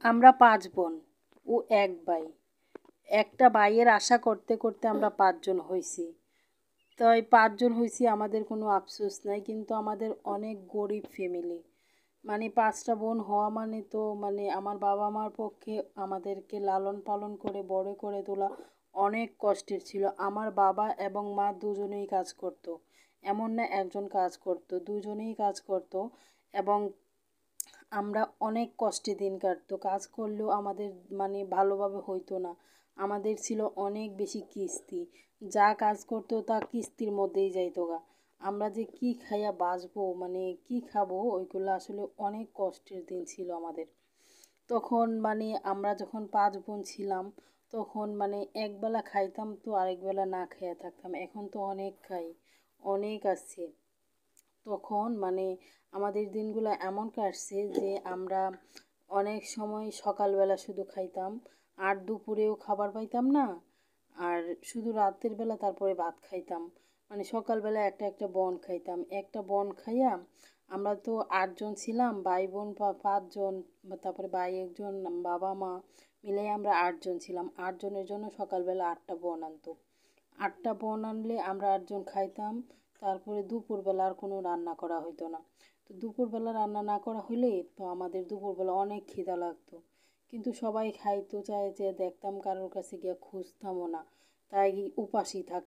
আমরা ৫ বোন ও ১ ভাই। একটা ভাইয়ের আশা করতে করতে আমরা ৫ জন হইছি। তাই ৫ জন হইছি, আমাদের কোনো আফসোস নাই, কিন্তু আমাদের অনেক গরিব ফ্যামিলি। মানে ৫টা বোন হওয়া মানে তো মানে আমার বাবা মার পক্ষে আমাদেরকে লালন পালন করে বড় করে তোলা অনেক কষ্টের ছিল। আমার বাবা এবং মা দুজনেই কাজ করত। এমন না একজন কাজ করত, দুজনেই কাজ করত। এবং আমরা অনেক কষ্টে দিন কাটতো, কাজ করলেও আমাদের মানে ভালোভাবে হইতো না। আমাদের ছিল অনেক বেশি কিস্তি, যা কাজ করতো তা কিস্তির মধ্যেই যাইতো গা। আমরা যে কি খাইয়া বাঁচবো, মানে কি খাবো, ওইগুলো আসলে অনেক কষ্টের দিন ছিল আমাদের। তখন মানে আমরা যখন ৫ বোন ছিলাম, তখন মানে একবেলা খাইতাম তো আরেক বেলা না খেয়ে থাকতাম। এখন তো অনেক খাই, অনেক আছে। তখন মানে আমাদের দিনগুলো এমন কাটছে যে আমরা অনেক সময় সকালবেলা শুধু খাইতাম, আর দুপুরেও খাবার পাইতাম না, আর শুধু রাতের বেলা তারপরে ভাত খাইতাম। মানে সকালবেলা একটা একটা বন খাইতাম, একটা বন খাইয়া আমরা তো ৮ জন ছিলাম, ভাই বোন ৫ জন, তারপরে ভাই একজন, বাবা মা মিলে আমরা ৮ জন ছিলাম। ৮ জনের জন্য সকালবেলা ৮টা বন আনতো। ৮টা বন আনলে আমরা ৮ জন খাইতাম। তারপরে দুপুরবেলা আর কোনো রান্না করা হইতো না। তো দুপুরবেলা রান্না না করা হইলে তো আমাদের দুপুরবেলা অনেক খিদা লাগতো। কিন্তু সবাই খাইতো চায় যে দেখতাম, কারোর কাছে গিয়ে খুঁজতামও না, তাই উপাসই থাকতাম।